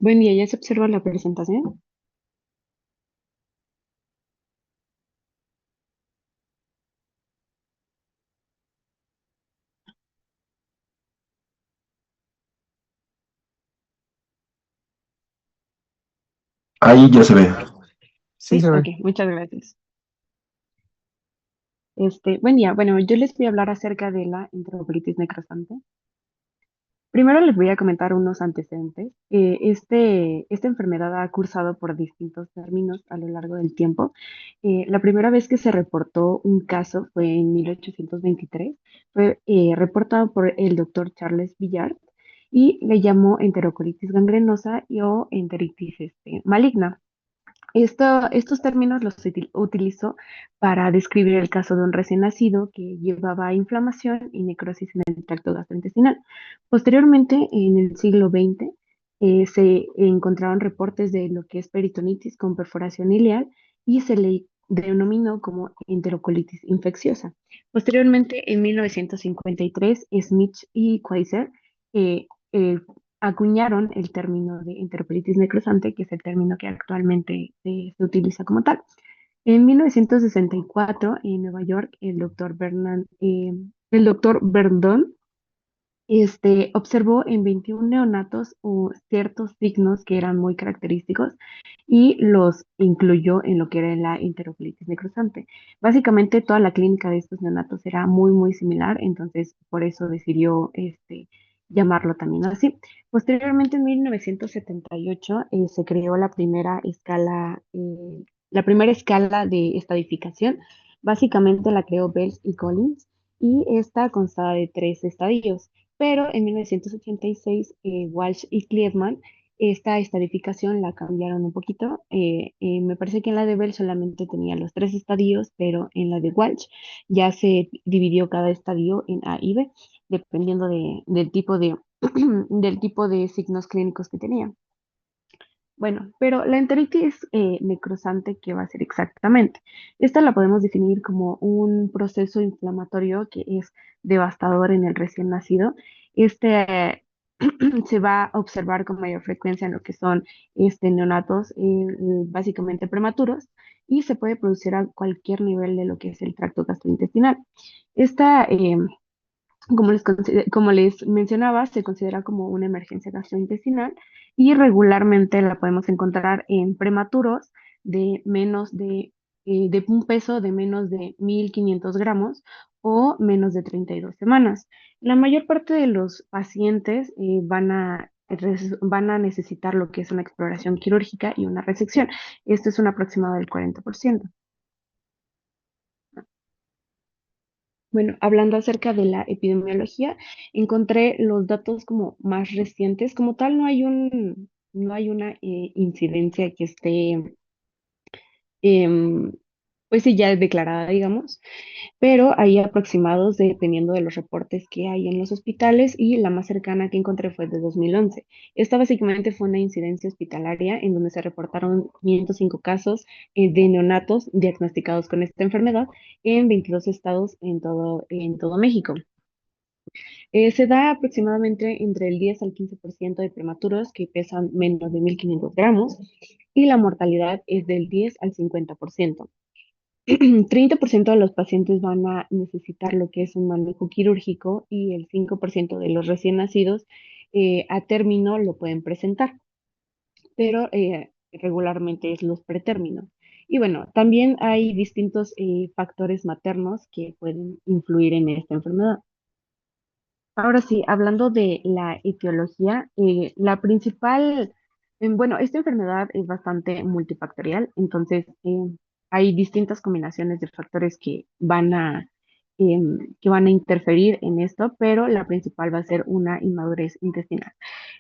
Buen día, ya se observa la presentación. Ahí ya se ve. Sí, Sí, se ok, ve. muchas gracias. Buen día. Bueno, yo les voy a hablar acerca de la enterocolitis necrosante. Primero les voy a comentar unos antecedentes. Esta enfermedad ha cursado por distintos términos a lo largo del tiempo. La primera vez que se reportó un caso fue en 1823. Fue reportado por el doctor Charles Villard y le llamó enterocolitis gangrenosa o enteritis maligna. Estos términos los utilizó para describir el caso de un recién nacido que llevaba inflamación y necrosis en el tracto gastrointestinal. Posteriormente, en el siglo XX, se encontraron reportes de lo que es peritonitis con perforación ileal y se le denominó como enterocolitis infecciosa. Posteriormente, en 1953, Smith y Quaiser eh, eh, acuñaron el término de enterocolitis necrosante, que es el término que actualmente se utiliza como tal. En 1964, en Nueva York, el doctor Verdon observó en 21 neonatos ciertos signos que eran muy característicos y los incluyó en lo que era la enterocolitis necrosante. Básicamente, toda la clínica de estos neonatos era muy, muy similar, entonces por eso decidió llamarlo también así. Posteriormente, en 1978, se creó la primera escala de estadificación. Básicamente la creó Bells y Collins y esta constaba de tres estadios, pero en 1986 Walsh y Klietman esta estadificación la cambiaron un poquito. Me parece que en la de Bell solamente tenía los tres estadios, pero en la de Walsh ya se dividió cada estadio en A y B, dependiendo del tipo del tipo de signos clínicos que tenía. Bueno, pero la enteritis necrosante, ¿qué va a ser exactamente? Esta la podemos definir como un proceso inflamatorio que es devastador en el recién nacido. Este se va a observar con mayor frecuencia en lo que son neonatos, básicamente prematuros, y se puede producir a cualquier nivel de lo que es el tracto gastrointestinal. Esta como les mencionaba, se considera como una emergencia gastrointestinal y regularmente la podemos encontrar en prematuros de un peso de menos de 1.500 gramos o menos de 32 semanas. La mayor parte de los pacientes van a necesitar lo que es una exploración quirúrgica y una resección. Esto es un aproximado del 40%. Bueno, hablando acerca de la epidemiología, encontré los datos como más recientes. Como tal, no hay una incidencia que esté, em, pues sí, ya declarada, digamos, pero hay aproximados dependiendo de los reportes que hay en los hospitales y la más cercana que encontré fue de 2011. Esta básicamente fue una incidencia hospitalaria en donde se reportaron 505 casos de neonatos diagnosticados con esta enfermedad en 22 estados en todo México. Se da aproximadamente entre el 10 al 15% de prematuros que pesan menos de 1.500 gramos y la mortalidad es del 10 al 50%. 30% de los pacientes van a necesitar lo que es un manejo quirúrgico y el 5% de los recién nacidos a término lo pueden presentar, pero regularmente es los pretérminos. Y bueno, también hay distintos factores maternos que pueden influir en esta enfermedad. Ahora sí, hablando de la etiología, la principal, bueno, esta enfermedad es bastante multifactorial, entonces hay distintas combinaciones de factores que van a interferir en esto, pero la principal va a ser una inmadurez intestinal.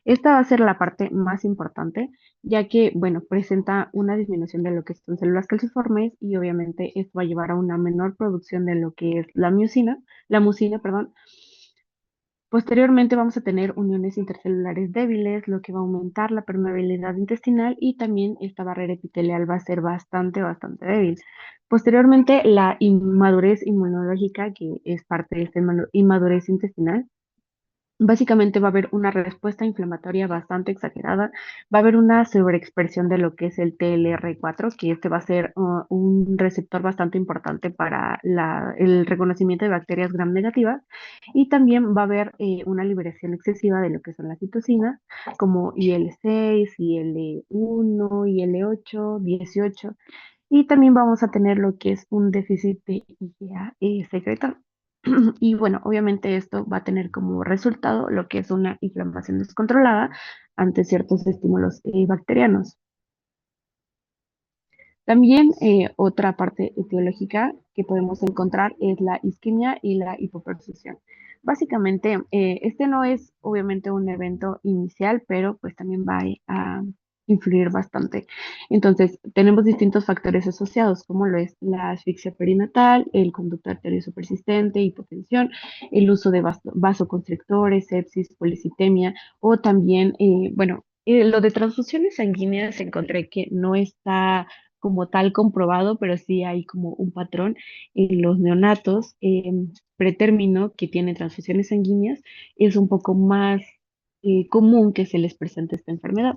Esta va a ser la parte más importante, ya que, bueno, presenta una disminución de lo que son células calciformes y obviamente esto va a llevar a una menor producción de lo que es la mucina, perdón. Posteriormente vamos a tener uniones intercelulares débiles, lo que va a aumentar la permeabilidad intestinal y también esta barrera epitelial va a ser bastante débil. Posteriormente, la inmadurez inmunológica, que es parte de esta inmadurez intestinal, Básicamente va a haber una respuesta inflamatoria bastante exagerada, va a haber una sobreexpresión de lo que es el TLR4, que este va a ser un receptor bastante importante para el reconocimiento de bacterias gram negativas, y también va a haber una liberación excesiva de lo que son las citocinas, como IL-6, IL-1, IL-8, 18, y también vamos a tener lo que es un déficit de IgA secretor. Y bueno, obviamente esto va a tener como resultado lo que es una inflamación descontrolada ante ciertos estímulos bacterianos. También otra parte etiológica que podemos encontrar es la isquemia y la hipoperfusión. Básicamente, este no es obviamente un evento inicial, pero pues también va a influir bastante. Entonces, tenemos distintos factores asociados, como lo es la asfixia perinatal, el conducto arterioso persistente, hipotensión, el uso de vasoconstrictores, sepsis, policitemia, o también, bueno, lo de transfusiones sanguíneas encontré que no está como tal comprobado, pero sí hay como un patrón en los neonatos pretérmino que tienen transfusiones sanguíneas, es un poco más común que se les presente esta enfermedad.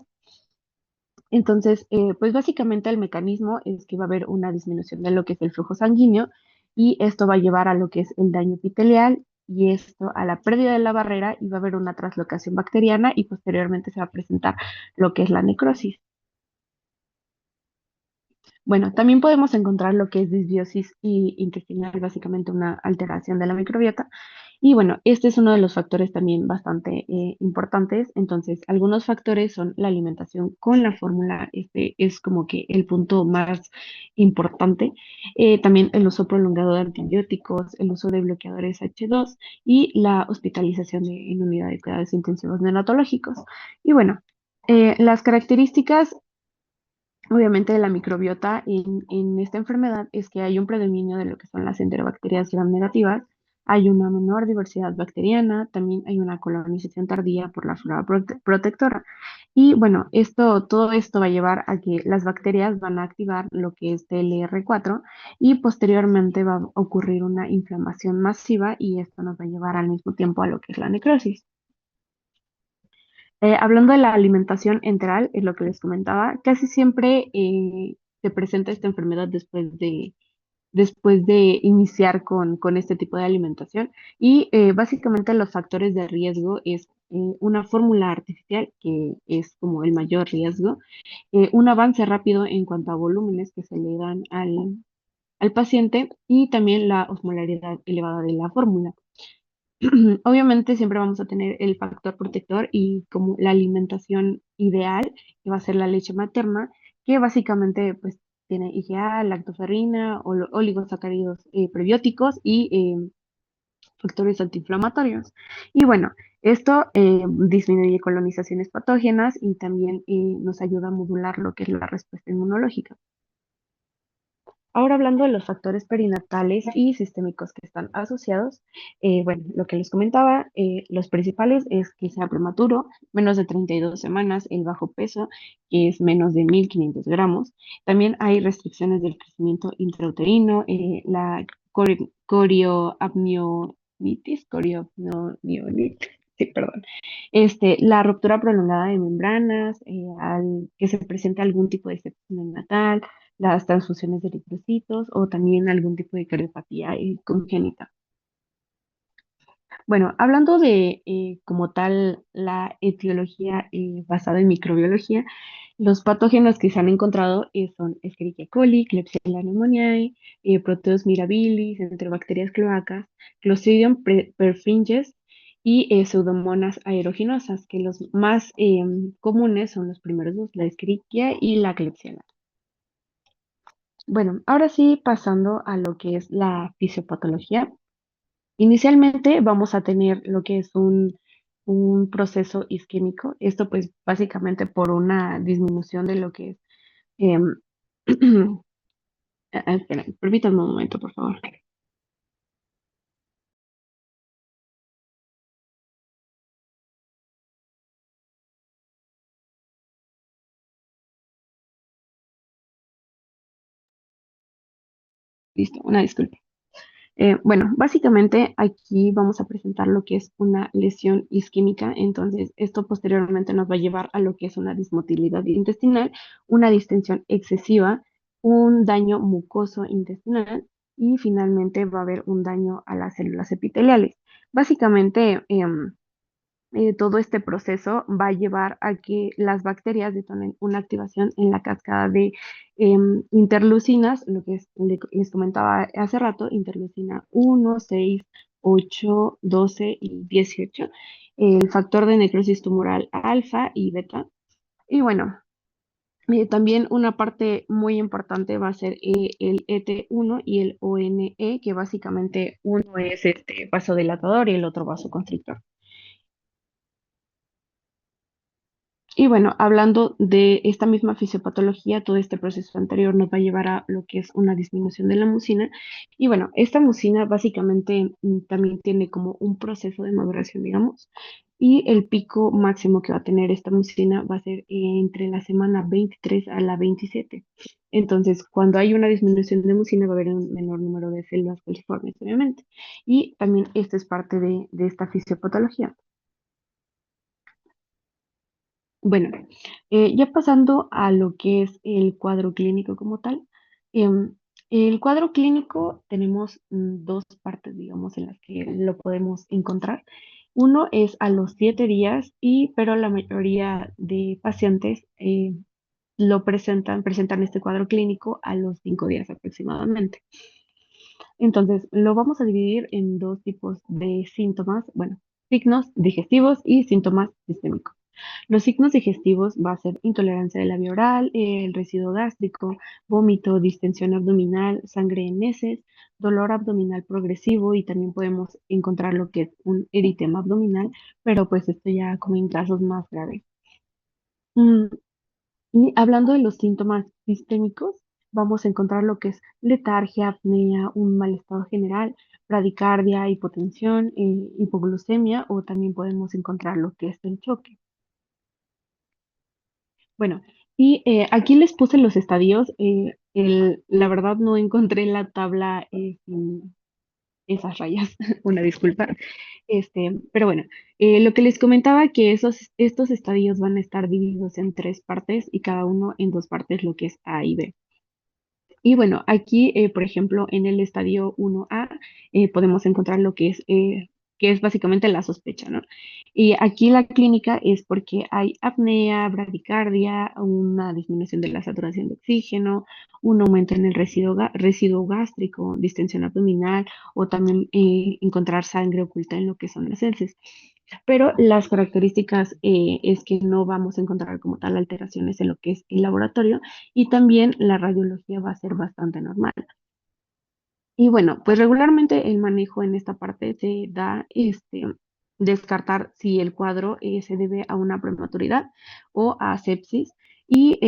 Entonces, pues básicamente el mecanismo es que va a haber una disminución de lo que es el flujo sanguíneo, y esto va a llevar a lo que es el daño epitelial y esto a la pérdida de la barrera, y va a haber una translocación bacteriana y posteriormente se va a presentar lo que es la necrosis. Bueno, también podemos encontrar lo que es disbiosis intestinal, básicamente una alteración de la microbiota. Y bueno, este es uno de los factores también bastante importantes. Entonces, algunos factores son la alimentación con la fórmula, este es como que el punto más importante. También el uso prolongado de antibióticos, el uso de bloqueadores H2 y la hospitalización en unidad de cuidados intensivos neonatológicos. Y bueno, las características obviamente de la microbiota en esta enfermedad es que hay un predominio de lo que son las enterobacterias gram negativas, hay una menor diversidad bacteriana, también hay una colonización tardía por la flora protectora. Y bueno, todo esto va a llevar a que las bacterias van a activar lo que es TLR4, y posteriormente va a ocurrir una inflamación masiva, y esto nos va a llevar al mismo tiempo a lo que es la necrosis. Hablando de la alimentación enteral, es lo que les comentaba, casi siempre se presenta esta enfermedad después de iniciar con este tipo de alimentación, y básicamente los factores de riesgo es una fórmula artificial, que es como el mayor riesgo, un avance rápido en cuanto a volúmenes que se le dan al paciente, y también la osmolaridad elevada de la fórmula. Obviamente siempre vamos a tener el factor protector y como la alimentación ideal, que va a ser la leche materna, que básicamente pues tiene IgA, lactoferrina, oligosacáridos prebióticos y factores antiinflamatorios. Y bueno, esto disminuye colonizaciones patógenas y también nos ayuda a modular lo que es la respuesta inmunológica. Ahora hablando de los factores perinatales y sistémicos que están asociados, bueno, lo que les comentaba, los principales es que sea prematuro, menos de 32 semanas, el bajo peso, que es menos de 1.500 gramos. También hay restricciones del crecimiento intrauterino, la corioamnionitis, sí, perdón. La ruptura prolongada de membranas, al que se presente algún tipo de sepsis neonatal, las transfusiones de eritrocitos o también algún tipo de cardiopatía congénita. Bueno, hablando de como tal la etiología basada en microbiología, los patógenos que se han encontrado son Escherichia coli, Klebsiella pneumoniae, Proteus mirabilis, Enterobacterias cloacas, Clostridium perfringens y Pseudomonas aeruginosas, que los más comunes son los primeros dos, la Escherichia y la Klebsiella. Bueno, ahora sí, pasando a lo que es la fisiopatología. Inicialmente vamos a tener lo que es un proceso isquémico. Esto pues básicamente por una disminución de lo que es... em, espera, permítanme un momento, por favor. Listo, una disculpa. Bueno, básicamente aquí vamos a presentar lo que es una lesión isquémica, entonces esto posteriormente nos va a llevar a lo que es una dismotilidad intestinal, una distensión excesiva, un daño mucoso intestinal y finalmente va a haber un daño a las células epiteliales. Básicamente, todo este proceso va a llevar a que las bacterias detonen una activación en la cascada de interleucinas, lo que les comentaba hace rato, interleucina 1, 6, 8, 12 y 18, el factor de necrosis tumoral alfa y beta. Y bueno, también una parte muy importante va a ser el ET1 y el ONE, que básicamente uno es este vasodilatador y el otro vasoconstrictor. Y bueno, hablando de esta misma fisiopatología, todo este proceso anterior nos va a llevar a lo que es una disminución de la mucina. Y bueno, esta mucina básicamente también tiene como un proceso de maduración, digamos. Y el pico máximo que va a tener esta mucina va a ser entre la semana 23 a la 27. Entonces, cuando hay una disminución de mucina, va a haber un menor número de células coliformes, obviamente. Y también esto es parte de esta fisiopatología. Bueno, ya pasando a lo que es el cuadro clínico como tal, el cuadro clínico tenemos dos partes, digamos, en las que lo podemos encontrar. Uno es a los 7 días, pero la mayoría de pacientes presentan este cuadro clínico a los 5 días aproximadamente. Entonces, lo vamos a dividir en dos tipos de síntomas, bueno, signos digestivos y síntomas sistémicos. Los signos digestivos va a ser intolerancia de la vía oral, el residuo gástrico, vómito, distensión abdominal, sangre en heces, dolor abdominal progresivo y también podemos encontrar lo que es un eritema abdominal, pero pues esto ya como en casos más graves. Mm, y hablando de los síntomas sistémicos, vamos a encontrar lo que es letargia, apnea, un mal estado general, bradicardia, hipotensión, hipoglucemia o también podemos encontrar lo que es el choque. Bueno, y aquí les puse los estadios. La verdad no encontré la tabla sin esas rayas, una disculpa. Pero bueno, lo que les comentaba que estos estadios van a estar divididos en tres partes y cada uno en dos partes, lo que es A y B. Y bueno, aquí, por ejemplo, en el estadio 1A podemos encontrar lo que es básicamente la sospecha, ¿no? Y aquí la clínica es porque hay apnea, bradicardia, una disminución de la saturación de oxígeno, un aumento en el residuo gástrico, distensión abdominal o también encontrar sangre oculta en lo que son las heces. Pero las características es que no vamos a encontrar como tal alteraciones en lo que es el laboratorio y también la radiología va a ser bastante normal. Y bueno, pues regularmente el manejo en esta parte se da descartar si el cuadro se debe a una prematuridad o a sepsis y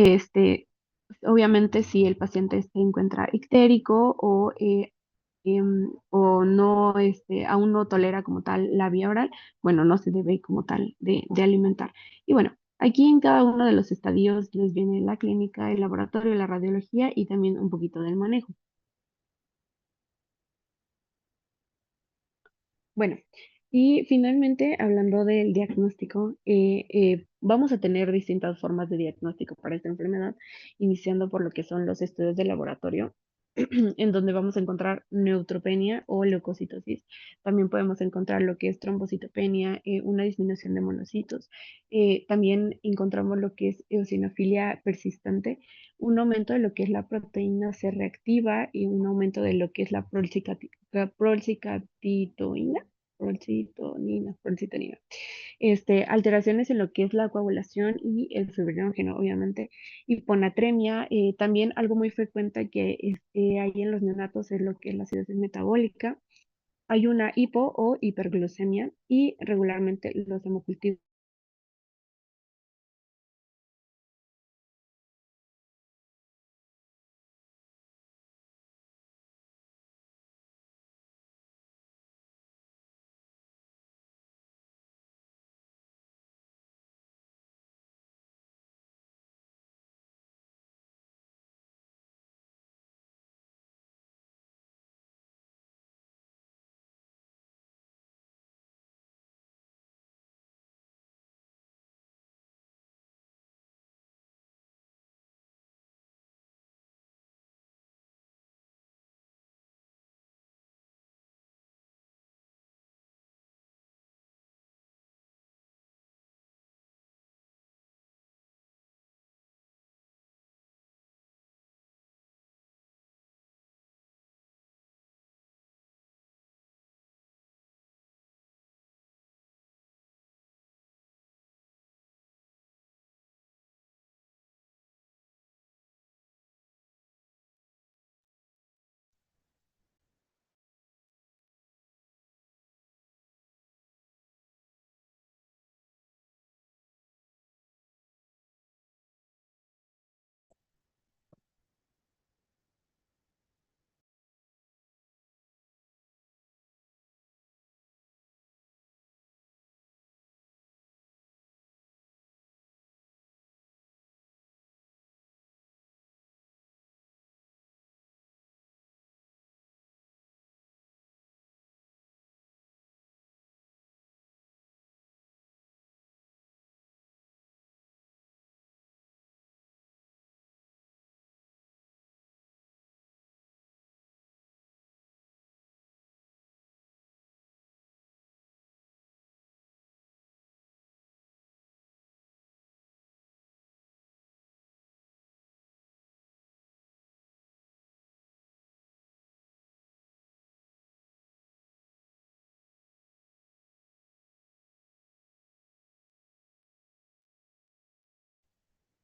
obviamente si el paciente se encuentra ictérico o no, aún no tolera como tal la vía oral, bueno, no se debe como tal de alimentar. Y bueno, aquí en cada uno de los estadios les viene la clínica, el laboratorio, la radiología y también un poquito del manejo. Bueno, y finalmente, hablando del diagnóstico, vamos a tener distintas formas de diagnóstico para esta enfermedad, iniciando por lo que son los estudios de laboratorio, en donde vamos a encontrar neutropenia o leucocitosis. También podemos encontrar lo que es trombocitopenia, una disminución de monocitos. También encontramos lo que es eosinofilia persistente, un aumento de lo que es la proteína C reactiva y un aumento de lo que es la prolcicatitoína, prolcitonina, alteraciones en lo que es la coagulación y el fibrinógeno, obviamente, hiponatremia, también algo muy frecuente que hay en los neonatos es lo que es la acidosis metabólica, hay una hipo o hiperglucemia y regularmente los hemocultivos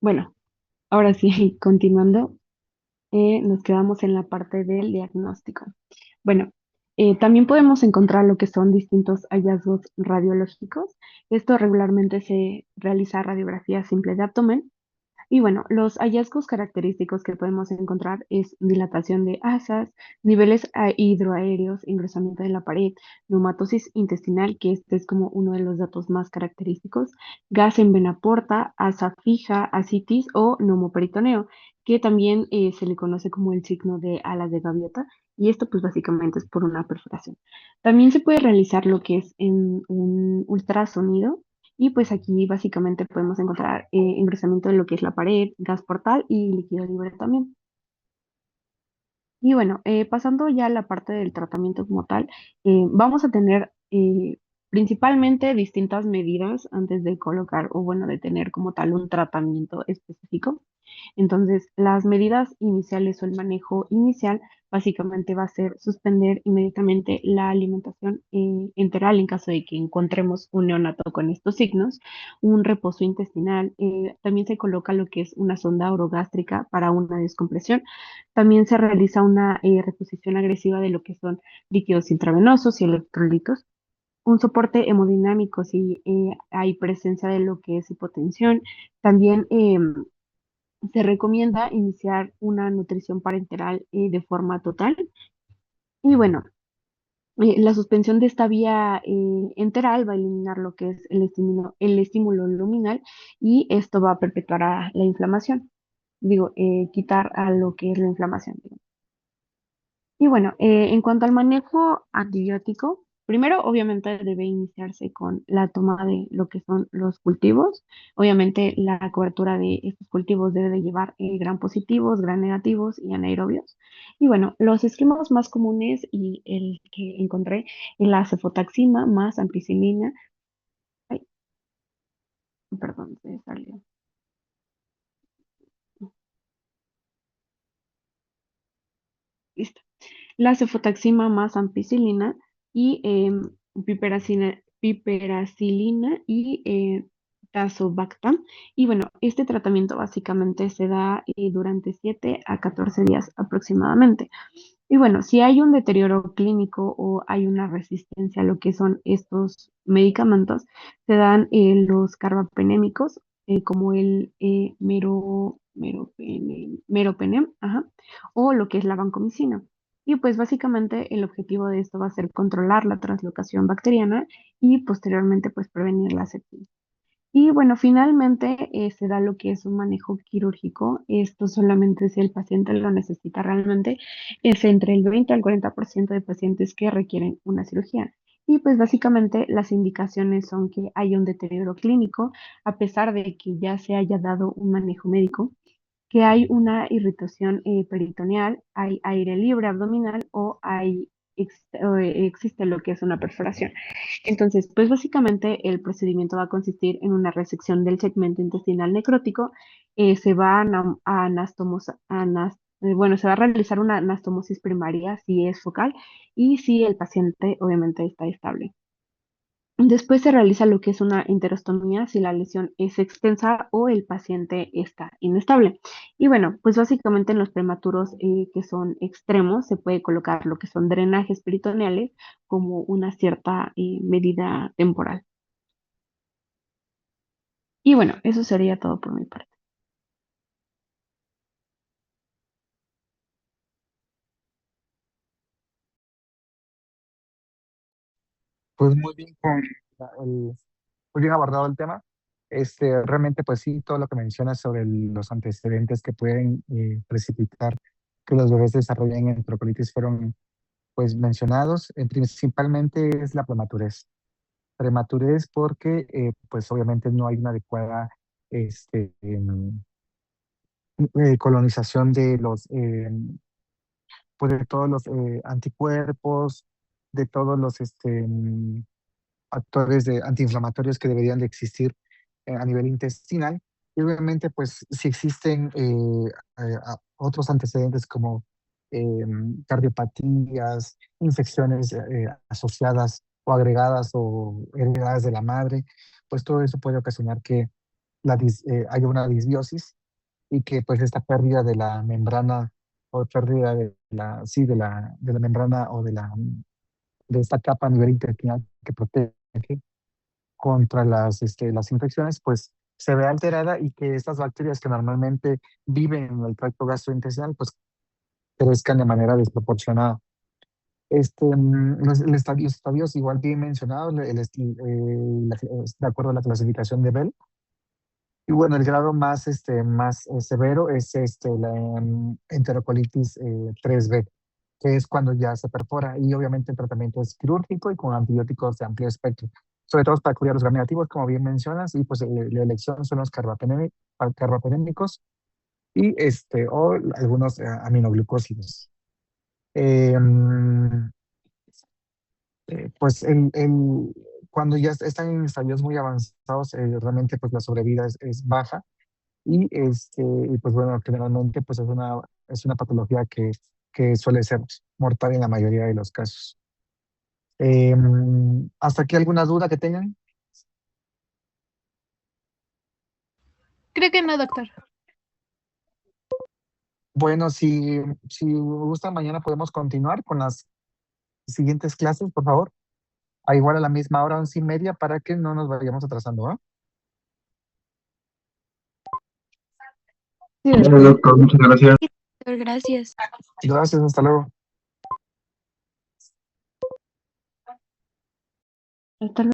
Bueno, ahora sí, continuando, nos quedamos en la parte del diagnóstico. Bueno, también podemos encontrar lo que son distintos hallazgos radiológicos. Esto regularmente se realiza radiografía simple de abdomen. Y bueno, los hallazgos característicos que podemos encontrar es dilatación de asas, niveles hidroaéreos, engrosamiento de la pared, neumatosis intestinal, que este es como uno de los datos más característicos, gas en vena porta, asa fija, ascitis o neumoperitoneo, que también se le conoce como el signo de alas de gaviota, y esto pues básicamente es por una perforación. También se puede realizar lo que es en un ultrasonido y pues aquí básicamente podemos encontrar engrosamiento de lo que es la pared, gas portal y líquido libre también. Y bueno, pasando ya a la parte del tratamiento como tal, vamos a tener principalmente distintas medidas antes de colocar o bueno, de tener como tal un tratamiento específico. Entonces, las medidas iniciales o el manejo inicial básicamente va a ser suspender inmediatamente la alimentación enteral en caso de que encontremos un neonato con estos signos, un reposo intestinal, también se coloca lo que es una sonda orogástrica para una descompresión, también se realiza una reposición agresiva de lo que son líquidos intravenosos y electrolitos, un soporte hemodinámico si hay presencia de lo que es hipotensión, también se recomienda iniciar una nutrición parenteral de forma total. Y bueno, la suspensión de esta vía enteral va a eliminar lo que es el estímulo luminal y esto va a perpetuar la inflamación. Digo, quitar a lo que es la inflamación. Y bueno, en cuanto al manejo antibiótico, primero obviamente debe iniciarse con la toma de lo que son los cultivos. Obviamente la cobertura de estos cultivos debe de llevar gram positivos, gram negativos y anaerobios. Y bueno, los esquemas más comunes y el que encontré es la cefotaxima más ampicilina. Ay, perdón, se salió. Listo. La cefotaxima más ampicilina y piperacilina y tazobactam. Y bueno, este tratamiento básicamente se da durante 7 a 14 días aproximadamente. Y bueno, si hay un deterioro clínico o hay una resistencia a lo que son estos medicamentos, se dan los carbapenémicos, como el meropenem, ajá, o lo que es la vancomicina. Y pues básicamente el objetivo de esto va a ser controlar la translocación bacteriana y posteriormente pues prevenir la sepsis. Y bueno, finalmente se da lo que es un manejo quirúrgico. Esto solamente si el paciente lo necesita realmente, es entre el 20 al 40% de pacientes que requieren una cirugía. Y pues básicamente las indicaciones son que haya un deterioro clínico, a pesar de que ya se haya dado un manejo médico, que hay una irritación peritoneal, hay aire libre abdominal o existe lo que es una perforación. Entonces, pues básicamente el procedimiento va a consistir en una resección del segmento intestinal necrótico, se va a bueno, se va a realizar una anastomosis primaria si es focal y si el paciente obviamente está estable. Después se realiza lo que es una enterostomía si la lesión es extensa o el paciente está inestable. Y bueno, pues básicamente en los prematuros que son extremos se puede colocar lo que son drenajes peritoneales como una cierta medida temporal. Y bueno, eso sería todo por mi parte. Pues muy bien muy bien abordado el tema. Realmente, pues sí, todo lo que mencionas sobre los antecedentes que pueden precipitar que los bebés desarrollen enterocolitis fueron pues mencionados. Principalmente es la prematurez. Prematurez porque pues obviamente no hay una adecuada colonización de pues de todos los anticuerpos, de todos los factores antiinflamatorios que deberían de existir a nivel intestinal. Y obviamente, pues si existen otros antecedentes como cardiopatías, infecciones asociadas o agregadas o heredadas de la madre, pues todo eso puede ocasionar que haya una disbiosis y que pues esta pérdida de la membrana o pérdida sí, de la membrana o de esta capa a nivel intestinal que protege contra las infecciones, pues se ve alterada y que estas bacterias que normalmente viven en el tracto gastrointestinal, pues crezcan de manera desproporcionada. Los estadios igual bien mencionados, de acuerdo a la clasificación de Bell. Y bueno, el grado más severo es la enterocolitis 3B, que es cuando ya se perfora. Y obviamente el tratamiento es quirúrgico y con antibióticos de amplio espectro, sobre todo para cuidar los gram negativos, como bien mencionas, y pues la elección son los carbapenémicos y o algunos aminoglucósidos. Eh, mm, pues cuando ya están en estadios muy avanzados, realmente pues la sobrevida es baja y pues bueno, generalmente pues es una patología que suele ser mortal en la mayoría de los casos. ¿Hasta aquí alguna duda que tengan? Creo que no, doctor. Bueno, si gustan, mañana podemos continuar con las siguientes clases, por favor. A igual a la misma hora, 11:30, para que no nos vayamos atrasando, ¿ah? Sí, Bueno, doctor. doctor, muchas gracias. Doctor, gracias. Gracias, hasta luego. Hasta luego.